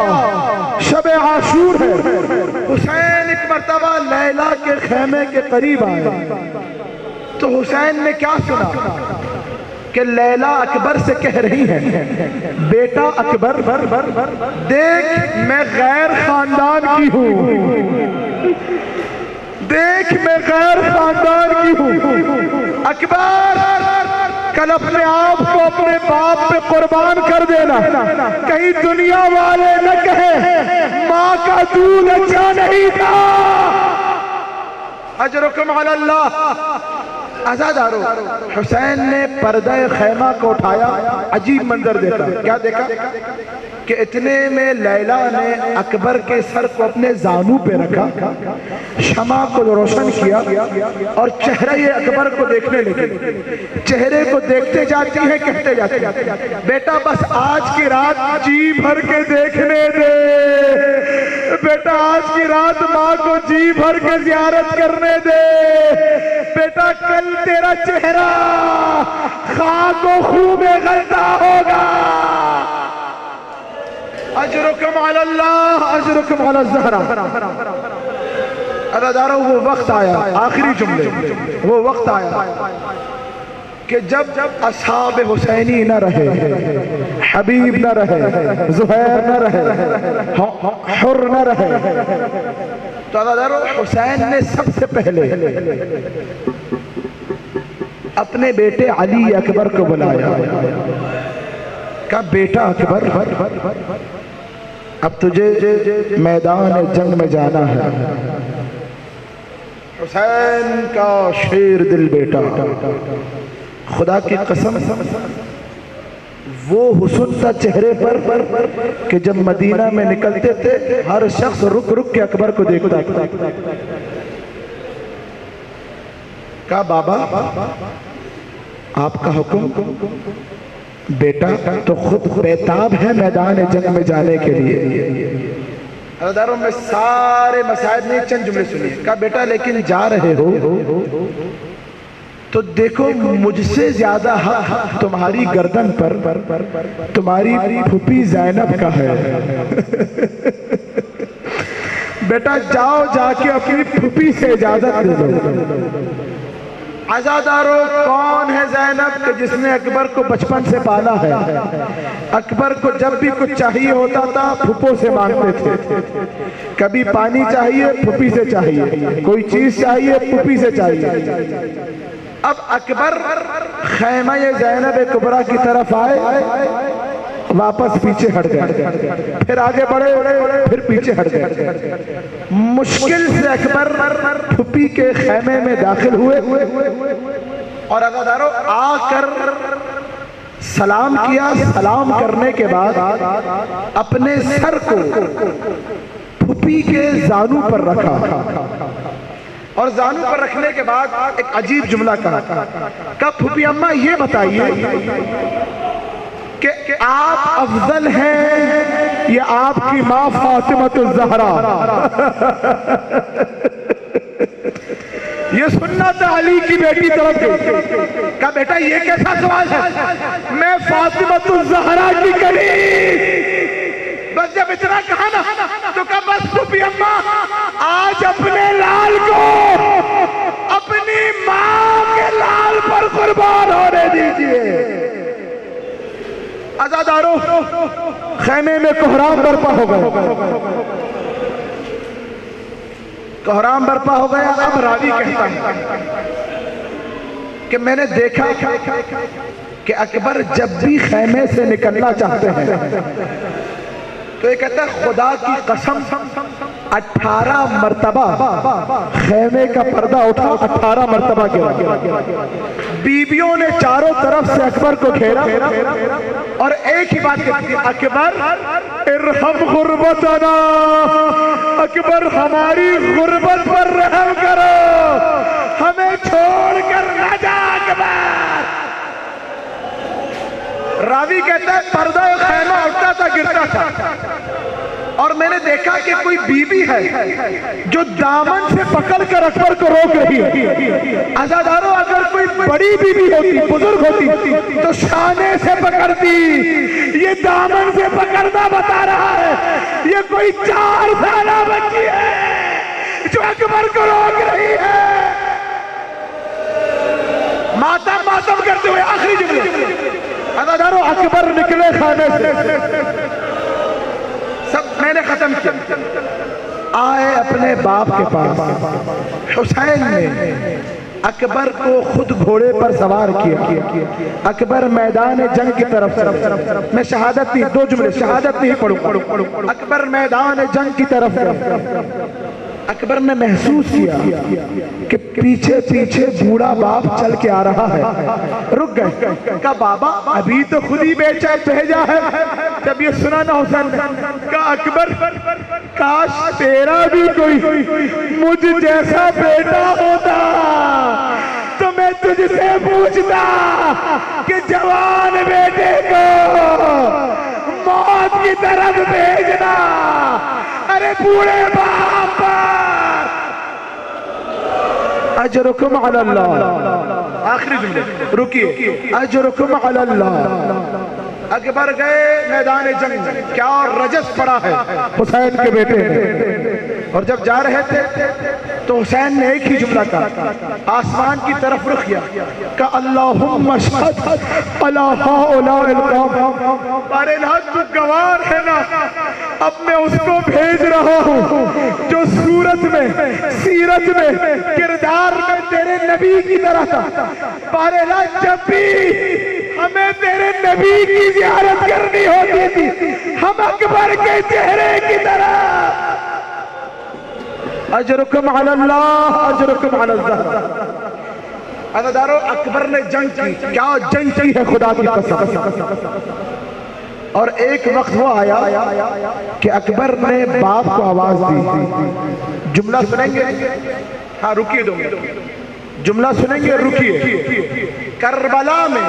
شب عاشور ہے، حسین ایک مرتبہ لیلا کے خیمے کے قریب آئے تو حسین نے کیا سنا کہ لیلا اکبر سے کہہ رہی ہے بیٹا اکبر دیکھ میں غیر خاندان کی ہوں، دیکھ میں غیر خاندان کی ہوں، اکبر کل اپنے آپ کو اپنے باپ پہ قربان کر دینا، کہیں دنیا والے نہ کہیں ماں کا دودھ اچھا نہیں تھا۔ اجرکم علی اللہ۔ عزادارو حسین نے پردہ خیمہ کو اٹھایا، عجیب منظر دیکھا، کیا دیکھا کہ اتنے میں لیلا نے اکبر کے سر کو اپنے زانو پہ رکھا، شمع کو روشن کیا اور چہرہ اکبر کو دیکھنے لگی، چہرے کو دیکھتے جاتی ہیں، کہتے جاتی ہیں بیٹا بس آج کی رات جی بھر کے دیکھنے دے، بیٹا آج کی رات ماں کو جی بھر کے زیارت کرنے دے، بیٹا کل تیرا چہرہ خاک و خون میں غلطہ ہوگا۔ اجرکم علی اللہ، اجرکم علی الزہرا۔ عزادارو وہ وقت آیا، آخری جملے، وہ وقت آیا کہ جب اصحاب حسینی نہ رہے، حبیب نہ رہے، زہیر نہ رہے، حر نہ رہے، تو عزادارو حسین نے سب سے پہلے اپنے بیٹے علی اکبر کو بلایا، کہا بیٹا اکبر اب تجھے میدان جنگ میں جانا ہے۔ حسین کا شیر دل بیٹا، خدا کی قسم وہ حسن تھا چہرے پر کہ جب مدینہ میں نکلتے تھے ہر شخص رک رک کے اکبر کو دیکھتا تھا۔ کہا بابا آپ کا حکم؟ بیٹا تو خود بیتاب ہے میدان جنگ میں جانے کے لیے۔ عزاداروں میں سارے مسائل نہیں، چند جملے سنیے۔ کہا بیٹا لیکن جا رہے ہو تو دیکھو مجھ سے زیادہ حق تمہاری گردن پر تمہاری پھوپھی زینب کا ہے، بیٹا جاؤ جا کے اپنی پھوپھی سے اجازت دے دو۔ عزادارو کون ہے زینب کہ جس نے اکبر کو بچپن سے پالا ہے، اکبر کو جب بھی کچھ چاہیے ہوتا تھا پھوپھوں سے مانگتے تھے، کبھی پانی چاہیے پھوپھی سے چاہیے، کوئی چیز چاہیے پھوپھی سے چاہیے۔ اب اکبر خیمہ زینب کبریٰ کی طرف آئے، واپس پیچھے ہٹ گئے، پھر آگے بڑھے، پھر پیچھے ہٹ گئے، مشکل سے اکبر پھوپھی کے خیمے میں داخل ہوئے اور عزادارو آ کر سلام کیا۔ سلام کرنے کے بعد اپنے سر کو پھوپھی کے زانو پر رکھا اور زانو پر رکھنے کے بعد ایک عجیب جملہ کہا پھوپھی اماں یہ بتائیے کہ آپ افضل ہیں یا آپ کی ماں فاطمہ الزہرا؟ یہ سننا تھا علی کی بیٹی طرف سے۔ کہا بیٹا یہ کیسا سوال ہے، میں فاطمہ الزہرا کی قریب۔ بس جب اتنا کہا نا تو کہا بس پھوپھی اماں آج اپنے لال کو اپنی ماں کے لال پر قربان ہونے دیجئے۔ عزادارو خیمے میں کوہرام برپا ہو گئے، کوہرام برپا ہو گیا۔ اب راوی کہتا ہے کہ میں نے دیکھا کہ اکبر جب بھی خیمے سے نکلنا چاہتے ہیں تو یہ کہتا ہے خدا کی قسم 18 مرتبہ خیمے کا پردہ اٹھا، 18 مرتبہ گرا۔ بیویوں نے چاروں طرف سے اکبر کو گھیرا اور ایک ہی بات کہتی، اکبر ارحم غربتنا، اکبر ہماری غربت پر رحم کرو، ہمیں چھوڑ کر نہ جا اکبر۔ راوی کہتا ہے پردہ خیمہ اٹھتا تھا گرتا تھا، اور میں نے دیکھا کہ کوئی بیوی ہے جو دامن سے پکڑ کر اکبر کو روک رہی ہے۔ عزاداروں اگر کوئی بڑی بیوی ہوتی، بزرگ ہوتی تو شانے سے پکڑتی، یہ دامن سے پکڑنا بتا رہا ہے یہ کوئی 4 سالہ بچی ہے جو اکبر کو روک رہی ہے۔ ماتم کرتے ہوئے آخری جملے، عزاداروں اکبر نکلے خانے سے، سب میں نے ختم کیا، آئے اپنے باپ کے پاس۔ حسین نے اکبر کو خود گھوڑے پر سوار کیا، اکبر میدان جنگ کی طرف چلا۔ میں شہادت نہیں، 2 جملے شہادت نہیں پڑھوں۔ اکبر میدان جنگ کی طرف چلا۔ اکبر نے محسوس کیا کہ پیچھے پیچھے بوڑھا باپ چل کے آ رہا ہے، رک گئے، کہا بابا ابھی تو خود ہی بھیجا ہے۔ جب یہ سنا نا حسین نے کہا اکبر کاش تیرا بھی کوئی مجھ جیسا بیٹا ہوتا تو میں تجھ سے پوچھتا کہ جوان بیٹے کو موت کی طرف بھیجنا، ارے بوڑھے باپ پر اجرکم علی اللہ۔ آخری جملے رکیے، اجرکم علی اللہ۔ اکبر گئے میدان جنگ، کیا رجس پڑا ہے حسین کے بیٹے نے، اور جب جا رہے تھے تو حسین نے ایک ہی جملہ کہا، آسمان کی طرف رخ کیا، کہ اللہم اشہد علی ہؤلاء القوم، پر الہ تو گوار ہے نا، اب میں اس کو بھیج رہا ہوں جو صورت میں، سیرت میں، کردار میں تیرے نبی کی طرح تھا۔ پر الہ جب بھی ہمیں تیرے نبی کی زیارت کرنی ہوتی تھی ہم اکبر کے چہرے کی طرح۔ اجرکم علی اللہ، اجرکم علی اللہ۔ عزادارو اکبر نے جنگ کی، کیا جنگ کی ہے خدا کی قسم۔ اور ایک وقت وہ آیا کہ اکبر نے باپ کو آواز دی، جملہ سنیں گے؟ ہاں رکیے، دو جملہ سنیں گے، رکیے۔ کربلا میں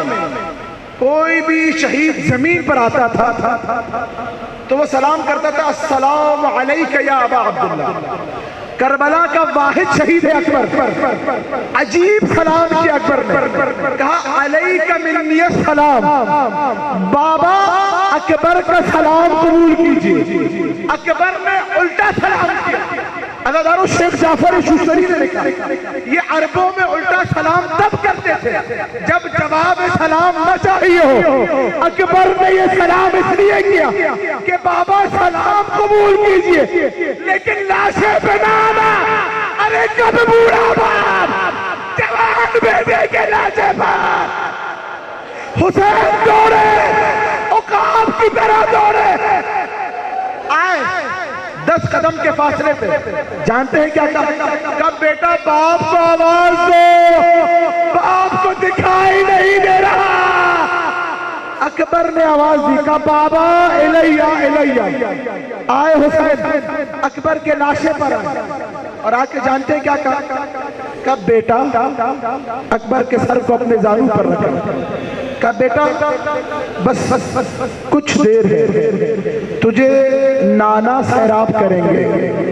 کوئی بھی شہید زمین پر آتا تھا تو وہ سلام کرتا تھا، السلام علیکہ یا ابا عبداللہ۔ کربلا کا واحد شہید ہے اکبر، عجیب سلام کیا اکبر نے، کہا علیکہ منی السلام، بابا اکبر کا سلام قبول کیجئے۔ اکبر نے الٹا سلام کیا۔ عزادارو شیخ جعفر شوستری نے لکھا یہ عربوں میں الٹا سلام تب کرتے تھے جب جواب سلام نہ چاہیے ہو۔ اکبر نے یہ سلام اس لیے کیا کہ بابا سلام قبول کیجئے، لیکن لاشیں پہ نہ آنا، ارے کب بوڑھا باپ جوان بیٹے کے لاشیں پر۔ حسین دوڑے، عقاب کی طرح دوڑے، آئے 10 قدم کے فاصلے پہ، جانتے ہیں کیا کہا؟ بیٹا باپ کو آواز دو، باپ کو دکھائی نہیں دے رہا۔ اکبر نے آواز دی، کہا بابا الیہ الیہ۔ آئے حسین اکبر کے لاشے پر آئے اور آ کے جانتے ہیں کیا کہا؟ بیٹا، اکبر کے سر کو اپنے زانو پر رکھا، کہا بیٹا بس کچھ دیر ہے، تجھے نانا سیراب کریں گے،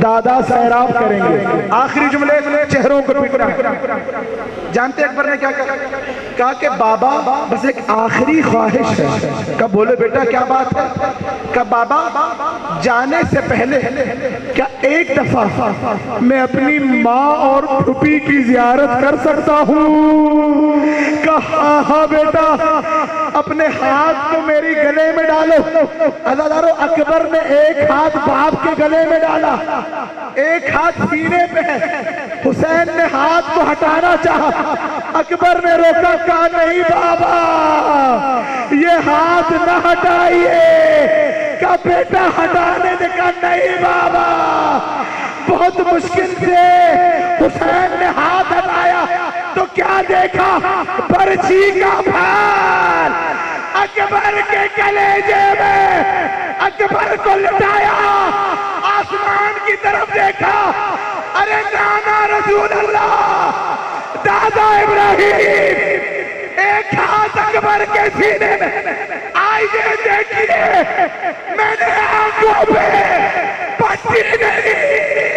دادا سیراب کریں گے۔ آخری جملے چہروں کو ٹکرا۔ جانتے اکبر نے کیا کہا کہ بابا بس ایک آخری خواہش ہے۔ کہا بولے بیٹا کیا بات ہے؟ کہا بابا جانے سے پہلے کیا ایک دفعہ میں اپنی ماں اور پھوپھی کی زیارت کر سکتا ہوں؟ کہا ہاں بیٹا، اپنے ہاتھ کو میری گلے میں ڈالو۔ عزادارو اکبر نے ایک ہاتھ باپ کے گلے میں ڈالا، ایک ہاتھ سینے پہ ہے۔ حسین نے ہاتھ کو ہٹانا چاہا، اکبر نے روکا، کہا نہیں بابا یہ ہاتھ نہ ہٹائیے، کا بیٹا ہٹانے نے کہا نہیں بابا. بہت مشکل سے حسین نے ہاتھ ہٹایا تو کیا دیکھا؟ برچھی کا پھال اکبر کے کلیجے میں. اکبر کو لٹایا، آسمان کی طرف دیکھا، ارے نانا رسول اللہ، دادا ابراہیم، ایک ہاتھ اکبر کے سینے میں. آئیے دیکھیے، میں نے آنکھوں پہ پٹی نہیں